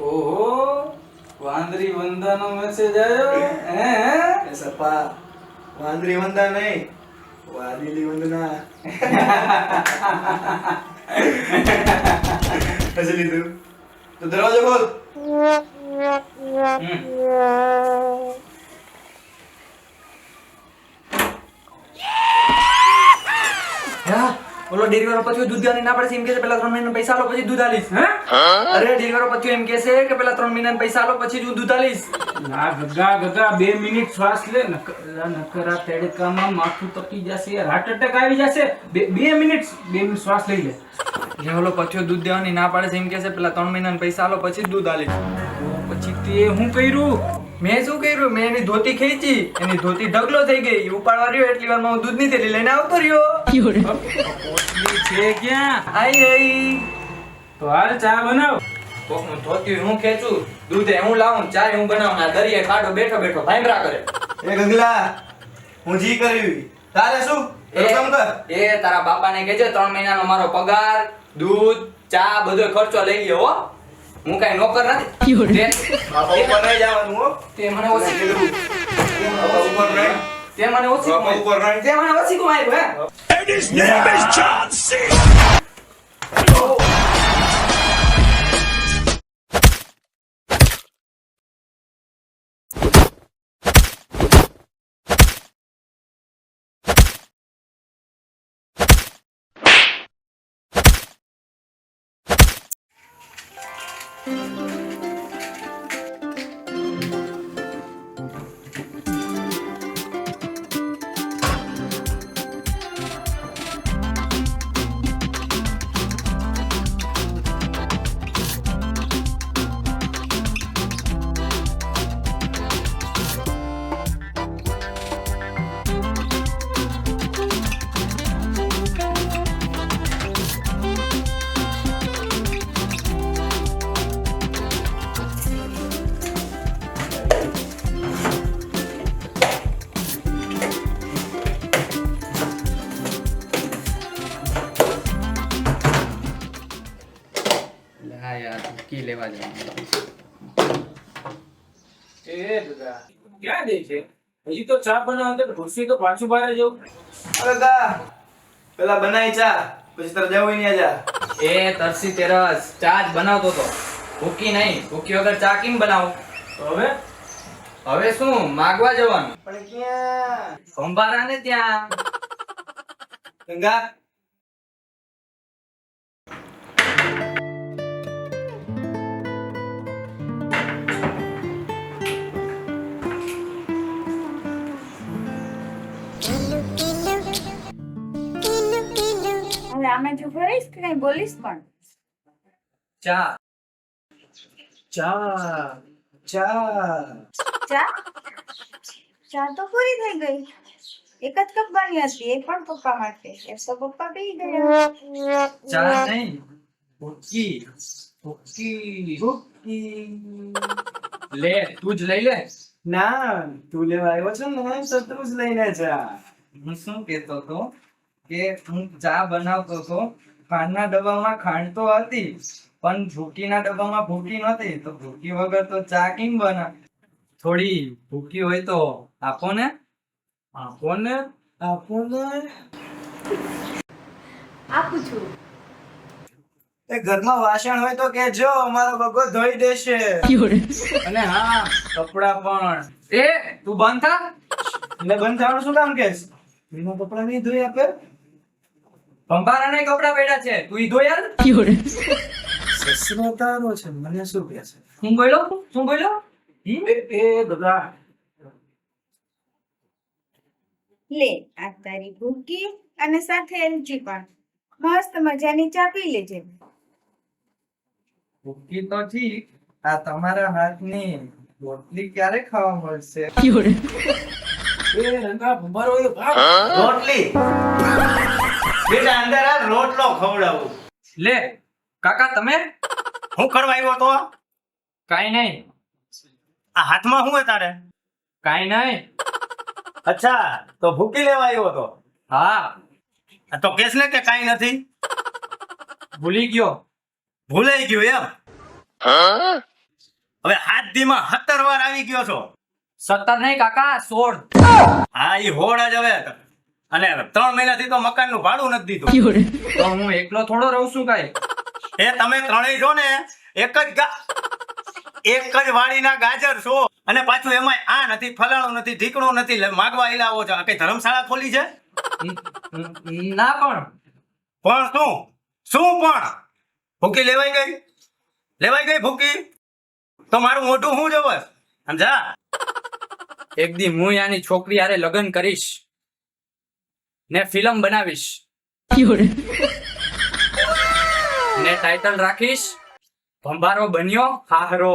ઓહો, વાંદરી વંદાનો મેસેજ આવ્યો હે? સપા વાંદરી વંદા નહીં, વાદીલી વંદના. હજી લીધું તો દરવાજો ખોલ. ઓલો ડેરી વાળો પછી દૂધ દેવાની ના પડે છે એમ કે છે પેલા 3 મહિના પૈસા આલો પછી દૂધ આલીશ. અરે ડેરી વાળો પછી એમ કે છે કે પેલા 3 મહિના પૈસા આલો પછી હું દૂધ આલીશ. ના ગગા 2 મિનિટ શ્વાસ લે, નકરા તડકામાં માથું તપી જશે, હાર્ટ એટેક આવી જશે. 2 મિનિટ શ્વાસ લઈ લે. જે ઓલો પછી દૂધ દેવાની ના પાડે છે એમ કે છે પેલા 3 મહિના પૈસા આલો પછી દૂધ આલીશ. પછી તે હું કર્યું? મેં શું કર્યું? મેં એની ધોતી ખેંચી, એની ધોતી ઢગલો થઈ ગઈ. ઈ ઉપાડવા રહ્યો એટલી વારમાં હું દૂધની થેલી લઈને આવતો રહ્યો. પોટલી છે ક્યાં? આઈ રહી. તો હાલ ચા બનાવ. કોકનું ધોતી હું ખેંચું, દૂધે હું લાવું, ચા હું બનાવું. આ દરિયે ખાડો બેઠો બેઠો ભાઈમરા કરે. એ ગગલા, હું જી કર્યું તારે શું કામ કર. એ તારા બાપાને કહેજે 3 મહિનાનો મારો પગાર, દૂધ, ચા બધો ખર્ચો લઈ લ્યો હો. હું કઈ નોકર નથી. બાપા ઉપર નહીં જવાનું હો. તે મને ઓછી કીધું. બાપા ઉપર નહીં. તે મને ઓછી બાપા ઉપર નહીં. તે મને ઓછી કમાયું હે. હા યાર કી લેવા જવાનું. એ ગગા ક્યાં દે છે? હજી તો ચા બનાવવા ખુરશી તો પાછું બહાર જવું. ગગા, પેલા બનાવી ચા પછી તારે જવું નહીં જા. એ તરસી તેરસ ચા જ બનાવતો તો, ભૂકી નહીં. ભૂકી વગર ચા કેમ બનાવું? તો હવે હવે શું માગવા જવાનું? પણ ક્યાં? ભંભારાને ત્યાં. ગંગા, હવે આમાં જો ભરીશ કે કઈ બોલીશ પણ ચા. ચા ચા. ચા ચા તો પૂરી થઈ ગઈ. એક જ કપ બની હતી, એ પણ પપ્પા માટે. એ તો પપ્પા પી ગયા. ચા નહીં, ભૂકી. ભૂકી. ભૂકી. લે તું જ લઈ લે. ના, તું લેવા આવ્યો છો ને તો તું જ લઈને જા. હું શું કહેતો હતો કે હું ચા બનાવતો હતો, ખાંડના ડબ્બામાં ખાંડ તો હતી પણ ભૂકીના ડબ્બામાં ભૂકી નહોતી. તો ભૂકી વગર તો ચા કેમ બને? થોડી ભૂકી હોય તો આપો ને. આપો ને. આપું છું. એ ઘરમાં વાસણ હોય તો કહેજો, અમારો બગો ધોઈ દેશે. અને હા, કપડા પણ. એ તું બંધ થા. એટલે બંધ થવાનું શું કામ કેસ? એના કપડા નહીં ધોઈ આપે. ભંભારાના કપડા પડ્યા છે, તું ઈ ધો યાર. સસરો તારો છે, મને શું કહે છે? શું બોલ્યો? શું બોલ્યો? એ ગગા લે આ તારી ભૂકી અને સાથે એલચી પણ. મસ્ત મજાની ચા પી લેજે. ભૂકી તો ઠીક, આ તમારા હાથની રોટલી ક્યારે ખાવા મળશે? એ રંગા ભંભારો એ ભાગ. રોટલી બેટા અંદર આ રોટલો ખવડાવું. લે કાકા તમે હું કરવા આવ્યો તો? કાઈ નહીં. આ હાથમાં શું હે તારે? કાઈ નહીં. અચ્છા, તો ભૂકી લેવા આવ્યો તો? હા આ તો કેસ ને કે કાઈ નથી. ભૂલી ગયો. ભૂલાઈ ગયું એમ? હવે હાથ દીમાં 17 વાર આવી ગયો છો. 17 નહીં કાકા, 16. હા ઈ હોડ જ હવે. અને 3 મહિનાથી તો મકાનનું ભાડું નથી દીધું. તો હું એકલો થોડો રહું છું કાંઈ? એ તમે ત્રણેય છો ને એક જ વાડીના ગાજર છો. અને પાછું એમાં આ નથી, ફલાણું નથી, ઢીકણું નથી, માગવા આવો છો. આ કઈ ધર્મશાળા ખોલી છે? ના પણ પણ શું પણ ભૂકી લેવાઈ ગઈ ભૂકી? તો મારું મોઢું શું જોવે? સમજા? એક દી હું યાની છોકરી હારે લગ્ન કરીશ ને ફિલ્મ બનાવીશ ને ટાઇટલ રાખીશ ભંભારો બન્યો હાહરો.